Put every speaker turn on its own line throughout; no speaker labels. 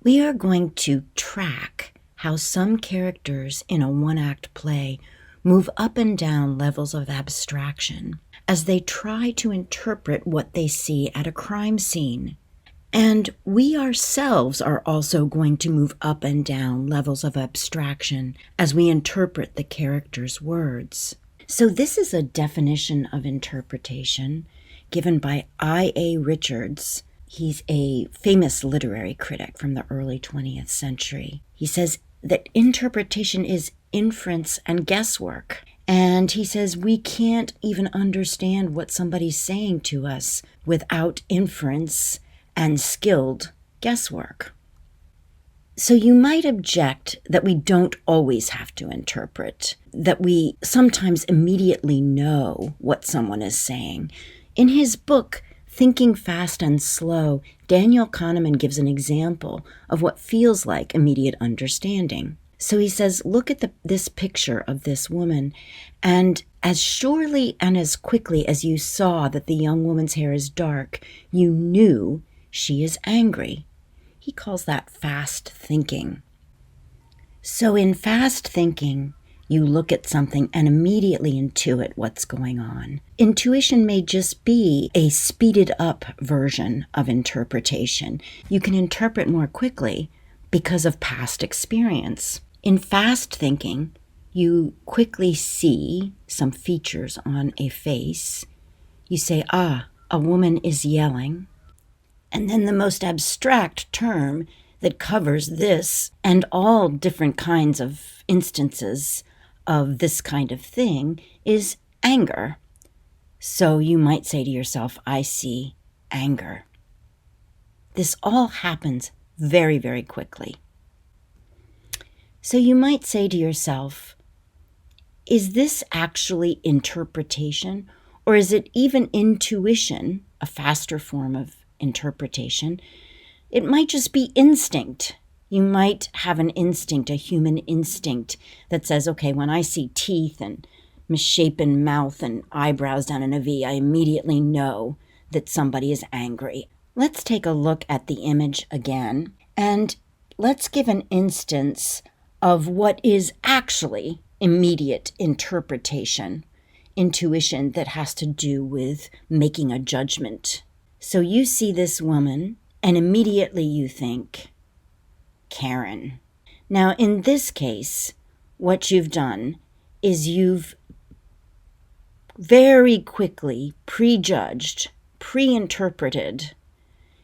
We are going to track how some characters in a one-act play move up and down levels of abstraction as they try to interpret what they see at a crime scene. And we ourselves are also going to move up and down levels of abstraction as we interpret the characters' words. So this is a definition of interpretation given by I.A. Richards. He's a famous literary critic from the early 20th century. He says that interpretation is inference and guesswork. And he says we can't even understand what somebody's saying to us without inference and skilled guesswork. So you might object that we don't always have to interpret, that we sometimes immediately know what someone is saying. In his book, Thinking Fast and Slow, Daniel Kahneman gives an example of what feels like immediate understanding. So he says, look at this picture of this woman, and as surely and as quickly as you saw that the young woman's hair is dark, you knew she is angry. He calls that fast thinking. So in fast thinking, you look at something and immediately intuit what's going on. Intuition may just be a speeded up version of interpretation. You can interpret more quickly because of past experience. In fast thinking, you quickly see some features on a face. You say, a woman is yelling. And then the most abstract term that covers this and all different kinds of instances of this kind of thing is anger. So you might say to yourself, I see anger. This all happens very, very quickly. So you might say to yourself, is this actually interpretation, or is it even intuition, a faster form of interpretation? It might just be instinct. You might have an instinct, a human instinct that says, okay, when I see teeth and misshapen mouth and eyebrows down in a V, I immediately know that somebody is angry. Let's take a look at the image again, and let's give an instance of what is actually immediate interpretation, intuition that has to do with making a judgment. So you see this woman, and immediately you think, Karen. Now, in this case, what you've done is you've very quickly prejudged, pre-interpreted.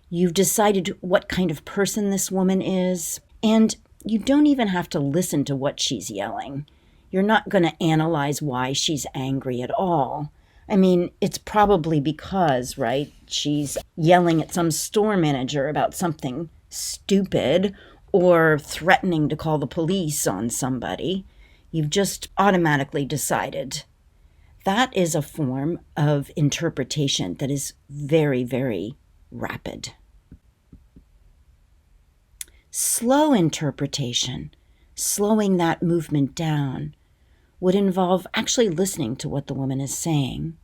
You've decided what kind of person this woman is, and you don't even have to listen to what she's yelling. You're not going to analyze why she's angry at all. I mean, it's probably because, right, she's yelling at some store manager about something stupid or threatening to call the police on somebody. You've just automatically decided. That is a form of interpretation that is very, very rapid. Slow interpretation, slowing that movement down, would involve actually listening to what the woman is saying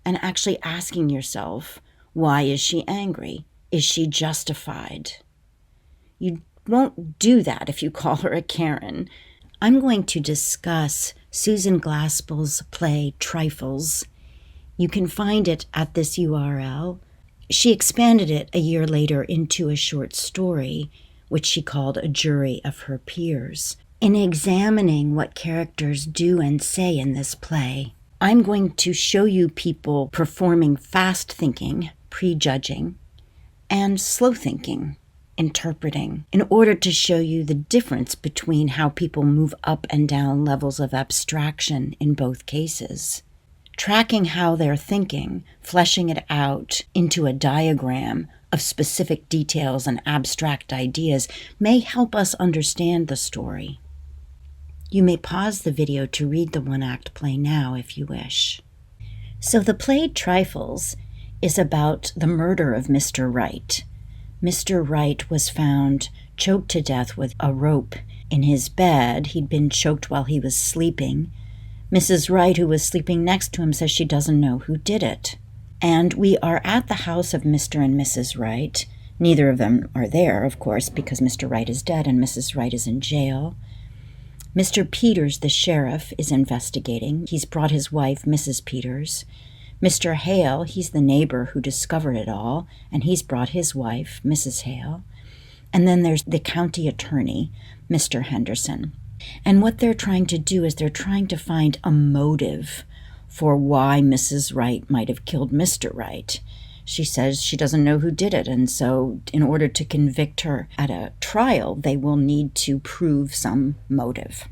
and actually asking yourself, why is she angry? Is she justified? You won't do that if you call her a Karen. I'm going to discuss Susan Glaspell's play Trifles. You can find it at this URL. She expanded it a year later into a short story, which she called A Jury of Her Peers. In examining what characters do and say in this play, I'm going to show you people performing fast thinking, prejudging, and slow thinking, interpreting, in order to show you the difference between how people move up and down levels of abstraction in both cases. Tracking how they're thinking, fleshing it out into a diagram of specific details and abstract ideas may help us understand the story. You may pause the video to read the one-act play now if you wish. So the play Trifles is about the murder of Mr. Wright. Mr. Wright was found choked to death with a rope in his bed. He'd been choked while he was sleeping. Mrs. Wright, who was sleeping next to him, says she doesn't know who did it. And we are at the house of Mr. and Mrs. Wright. Neither of them are there, of course, because Mr. Wright is dead and Mrs. Wright is in jail. Mr. Peters, the sheriff, is investigating. He's brought his wife, Mrs. Peters. Mr. Hale, he's the neighbor who discovered it all, and he's brought his wife, Mrs. Hale. And then there's the county attorney, Mr. Henderson. And what they're trying to do is they're trying to find a motive for why Mrs. Wright might have killed Mr. Wright. She says she doesn't know who did it, and so in order to convict her at a trial, they will need to prove some motive.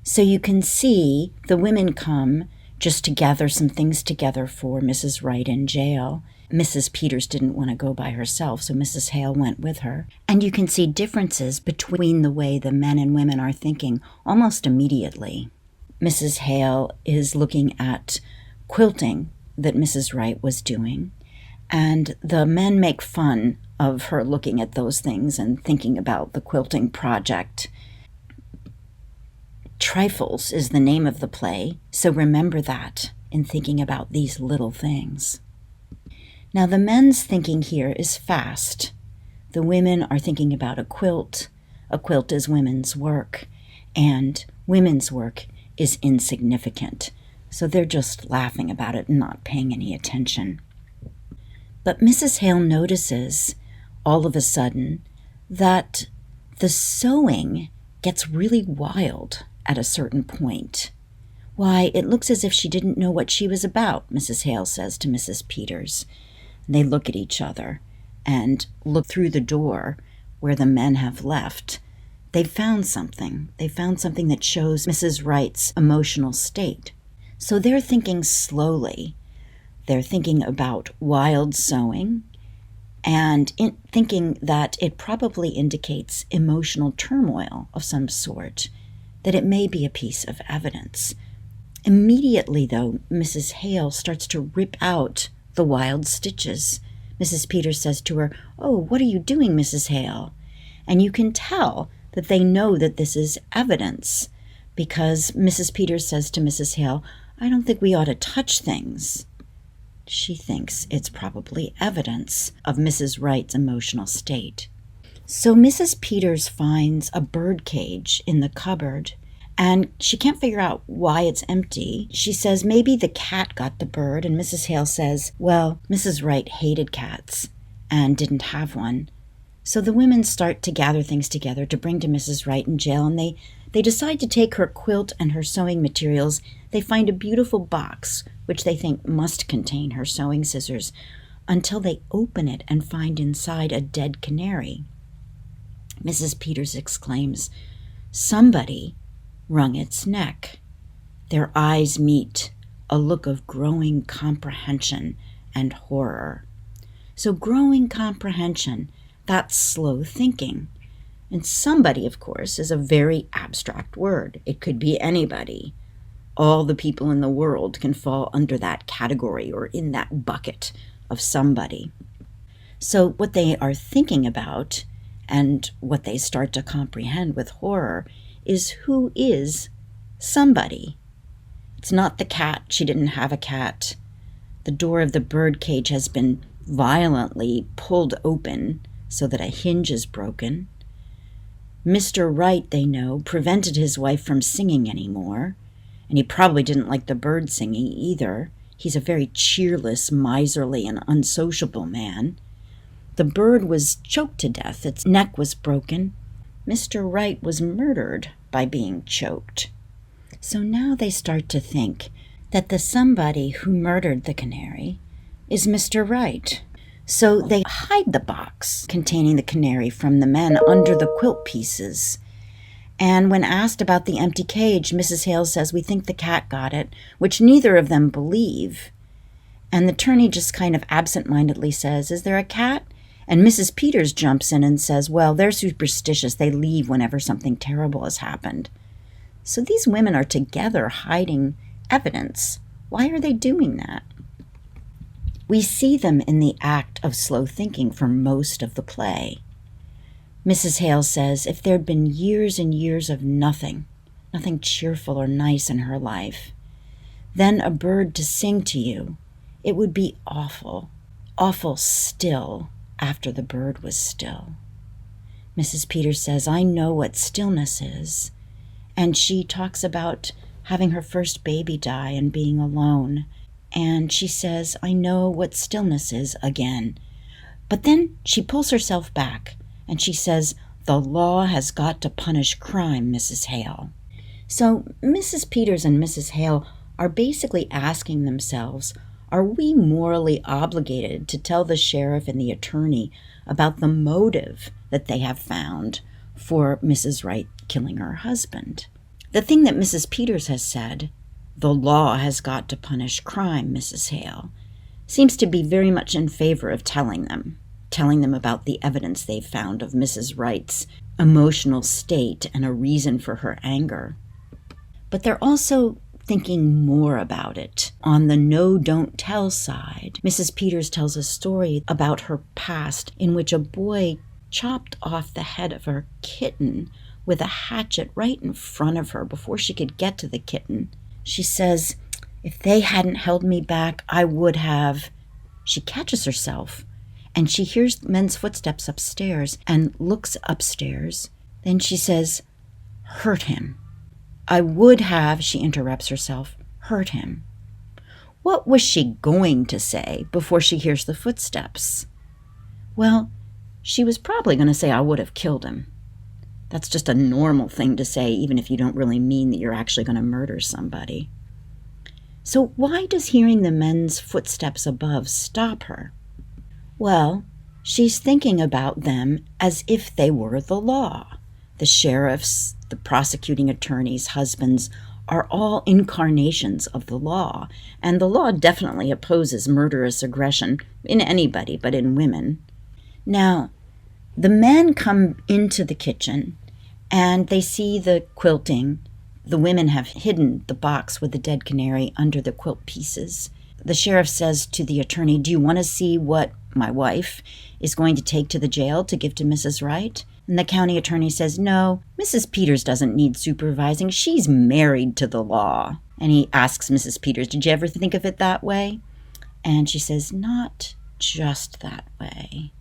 So you can see the women come just to gather some things together for Mrs. Wright in jail. Mrs. Peters didn't want to go by herself, so Mrs. Hale went with her. And you can see differences between the way the men and women are thinking almost immediately. Mrs. Hale is looking at quilting that Mrs. Wright was doing, and the men make fun of her looking at those things and thinking about the quilting project. Trifles is the name of the play, so remember that in thinking about these little things. Now, the men's thinking here is fast. The women are thinking about a quilt. A quilt is women's work, and women's work is insignificant. So they're just laughing about it and not paying any attention. But Mrs. Hale notices all of a sudden that the sewing gets really wild at a certain point. Why, it looks as if she didn't know what she was about, Mrs. Hale says to Mrs. Peters. They look at each other and look through the door where the men have left. They found something. They found something that shows Mrs. Wright's emotional state. So they're thinking slowly. They're thinking about wild sewing and thinking that it probably indicates emotional turmoil of some sort, that it may be a piece of evidence. Immediately, though, Mrs. Hale starts to rip out the wild stitches. Mrs. Peters says to her, "Oh, what are you doing, Mrs. Hale?" And you can tell that they know that this is evidence, because Mrs. Peters says to Mrs. Hale, "I don't think we ought to touch things." She thinks it's probably evidence of Mrs. Wright's emotional state. So Mrs. Peters finds a bird cage in the cupboard, and she can't figure out why it's empty. She says maybe the cat got the bird, and Mrs. Hale says, well, Mrs. Wright hated cats and didn't have one. So the women start to gather things together to bring to Mrs. Wright in jail, and they decide to take her quilt and her sewing materials. They find a beautiful box, which they think must contain her sewing scissors, until they open it and find inside a dead canary. Mrs. Peters exclaims, "Somebody wrung its neck." Their eyes meet, a look of growing comprehension and horror. So growing comprehension, that's slow thinking. And somebody, of course, is a very abstract word. It could be anybody. All the people in the world can fall under that category or in that bucket of somebody. So what they are thinking about and what they start to comprehend with horror is who is somebody. It's not the cat. She didn't have a cat. The door of the bird cage has been violently pulled open so that a hinge is broken. Mr. Wright, they know, prevented his wife from singing anymore, and he probably didn't like the bird singing either. He's a very cheerless, miserly, and unsociable man. The bird was choked to death. Its neck was broken. Mr. Wright was murdered by being choked. So now they start to think that the somebody who murdered the canary is Mr. Wright. So they hide the box containing the canary from the men under the quilt pieces. And when asked about the empty cage, Mrs. Hale says, "We think the cat got it," which neither of them believe. And the attorney just kind of absent-mindedly says, "Is there a cat?" And Mrs. Peters jumps in and says, "Well, they're superstitious. They leave whenever something terrible has happened." So these women are together hiding evidence. Why are they doing that? We see them in the act of slow thinking for most of the play. Mrs. Hale says if there'd been years and years of nothing cheerful or nice in her life, then a bird to sing to you, it would be awful, awful still after the bird was still. Mrs. Peters says, I know what stillness is. And she talks about having her first baby die and being alone. And she says, I know what stillness is again. But then she pulls herself back and she says, the law has got to punish crime, Mrs. Hale. So Mrs. Peters and Mrs. Hale are basically asking themselves, are we morally obligated to tell the sheriff and the attorney about the motive that they have found for Mrs. Wright killing her husband? The thing that Mrs. Peters has said, the law has got to punish crime, Mrs. Hale, seems to be very much in favor of telling them about the evidence they've found of Mrs. Wright's emotional state and a reason for her anger. But they're also thinking more about it. On the no, don't tell side, Mrs. Peters tells a story about her past in which a boy chopped off the head of her kitten with a hatchet right in front of her before she could get to the kitten. She says, if they hadn't held me back, I would have. She catches herself and she hears men's footsteps upstairs and looks upstairs. Then she says, hurt him. I would have, she interrupts herself, hurt him. What was she going to say before she hears the footsteps? Well, she was probably going to say, I would have killed him. That's just a normal thing to say, even if you don't really mean that you're actually going to murder somebody. So why does hearing the men's footsteps above stop her? Well, she's thinking about them as if they were the law. The sheriffs, the prosecuting attorneys' husbands are all incarnations of the law, and the law definitely opposes murderous aggression in anybody but in women. Now, the men come into the kitchen and they see the quilting. The women have hidden the box with the dead canary under the quilt pieces. The sheriff says to the attorney, do you want to see what my wife is going to take to the jail to give to Mrs. Wright? And the county attorney says, no, Mrs. Peters doesn't need supervising. She's married to the law. And he asks Mrs. Peters, did you ever think of it that way? And she says, not just that way.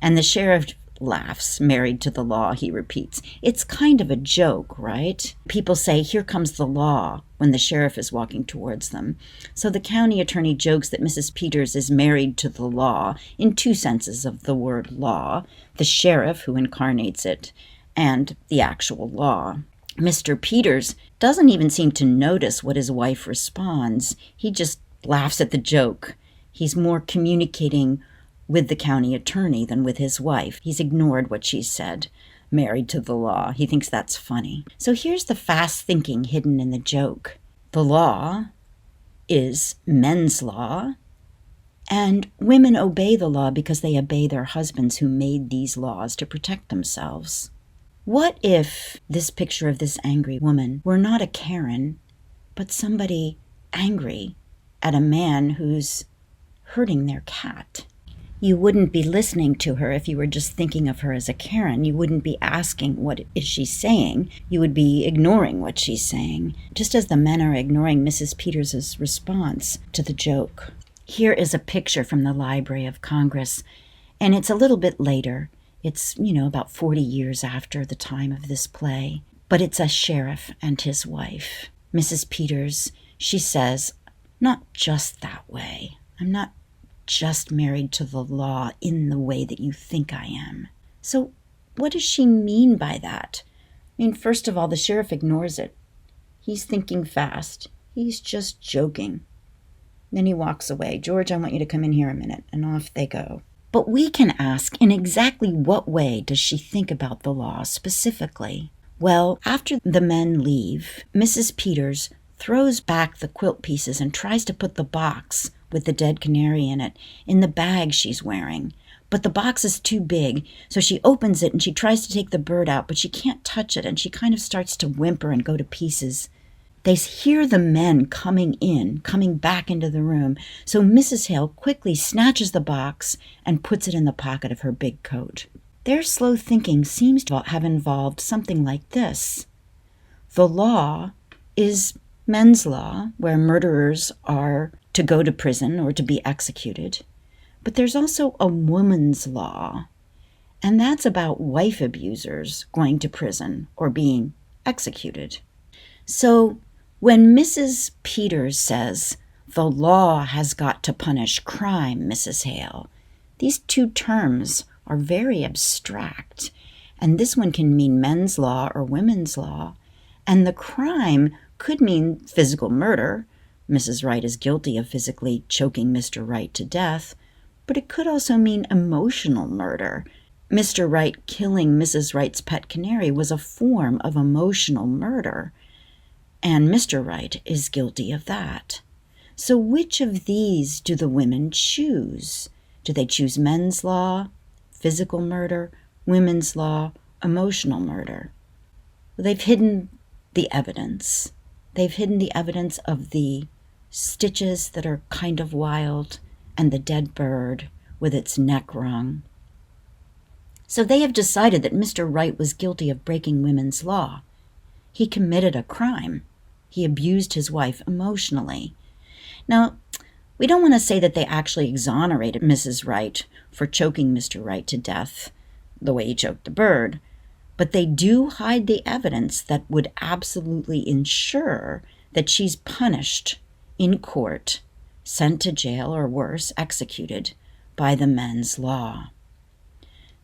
And the sheriff laughs. Married to the law, he repeats. It's kind of a joke, right? People say, here comes the law, when the sheriff is walking towards them. So the county attorney jokes that Mrs. Peters is married to the law in two senses of the word law, the sheriff who incarnates it, and the actual law. Mr. Peters doesn't even seem to notice what his wife responds. He just laughs at the joke. He's more communicating with the county attorney than with his wife. He's ignored what she said. Married to the law. He thinks that's funny. So here's the fast thinking hidden in the joke. The law is men's law, and women obey the law because they obey their husbands who made these laws to protect themselves. What if this picture of this angry woman were not a Karen, but somebody angry at a man who's hurting their cat? You wouldn't be listening to her if you were just thinking of her as a Karen. You wouldn't be asking, what is she saying? You would be ignoring what she's saying, just as the men are ignoring Mrs. Peters' response to the joke. Here is a picture from the Library of Congress, and it's a little bit later. It's, about 40 years after the time of this play. But it's a sheriff and his wife. Mrs. Peters, she says, not just that way. I'm not just married to the law in the way that you think I am. So what does she mean by that? First of all, the sheriff ignores it. He's thinking fast. He's just joking. Then he walks away. George, I want you to come in here a minute. And off they go. But we can ask, in exactly what way does she think about the law specifically? Well, after the men leave, Mrs. Peters throws back the quilt pieces and tries to put the box with the dead canary in it in the bag she's wearing. But the box is too big, so she opens it and she tries to take the bird out, but she can't touch it, and she kind of starts to whimper and go to pieces. They hear the men coming back into the room, so Mrs. Hale quickly snatches the box and puts it in the pocket of her big coat. Their slow thinking seems to have involved something like this. The law is men's law, where murderers are to go to prison or to be executed. But there's also a woman's law, and that's about wife abusers going to prison or being executed. So when Mrs. Peters says, "The law has got to punish crime, Mrs. Hale," these two terms are very abstract, and this one can mean men's law or women's law, and the crime could mean physical murder. Mrs. Wright is guilty of physically choking Mr. Wright to death, but it could also mean emotional murder. Mr. Wright killing Mrs. Wright's pet canary was a form of emotional murder, and Mr. Wright is guilty of that. So which of these do the women choose? Do they choose men's law, physical murder, women's law, emotional murder? They've hidden the evidence. They've hidden the evidence of the stitches that are kind of wild and the dead bird with its neck wrung. So they have decided that Mr. Wright was guilty of breaking women's law. He committed a crime. He abused his wife emotionally. Now, we don't want to say that they actually exonerated Mrs. Wright for choking Mr. Wright to death the way he choked the bird, but they do hide the evidence that would absolutely ensure that she's punished in court, sent to jail, or worse, executed by the men's law.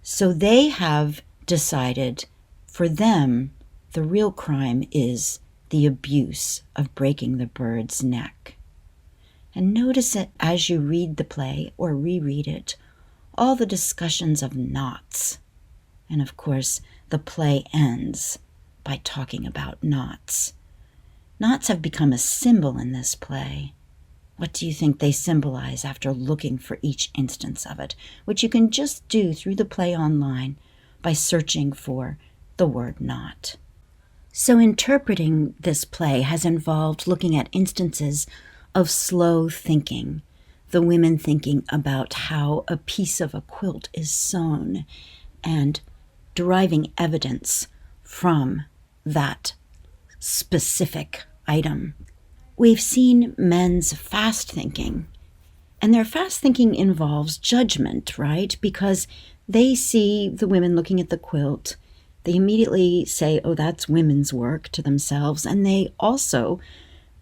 So they have decided for them the real crime is the abuse of breaking the bird's neck. And notice it as you read the play or reread it, all the discussions of knots. And of course, the play ends by talking about knots. Knots have become a symbol in this play. What do you think they symbolize after looking for each instance of it, which you can just do through the play online by searching for the word knot? So interpreting this play has involved looking at instances of slow thinking, the women thinking about how a piece of a quilt is sewn and deriving evidence from that specific item. We've seen men's fast thinking, and their fast thinking involves judgment, right? Because they see the women looking at the quilt, they immediately say, "Oh, that's women's work," to themselves, and they also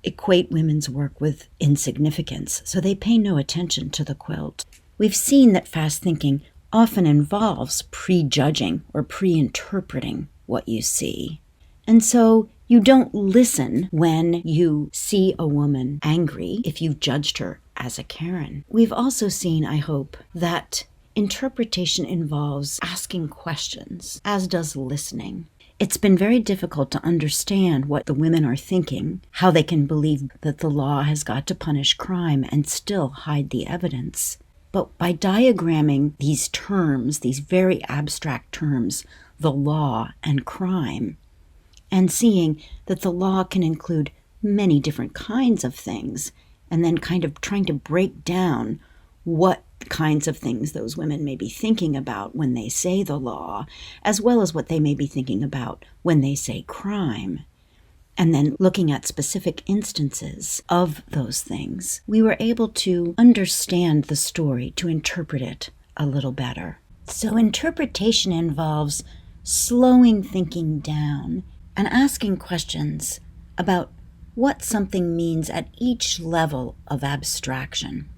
equate women's work with insignificance, so they pay no attention to the quilt. We've seen that fast thinking often involves prejudging or pre-interpreting what you see. And so you don't listen when you see a woman angry if you've judged her as a Karen. We've also seen, I hope, that interpretation involves asking questions, as does listening. It's been very difficult to understand what the women are thinking, how they can believe that the law has got to punish crime and still hide the evidence. But by diagramming these terms, these very abstract terms, the law and crime, and seeing that the law can include many different kinds of things, and then kind of trying to break down what kinds of things those women may be thinking about when they say the law, as well as what they may be thinking about when they say crime. And then looking at specific instances of those things, we were able to understand the story, to interpret it a little better. So interpretation involves slowing thinking down and asking questions about what something means at each level of abstraction.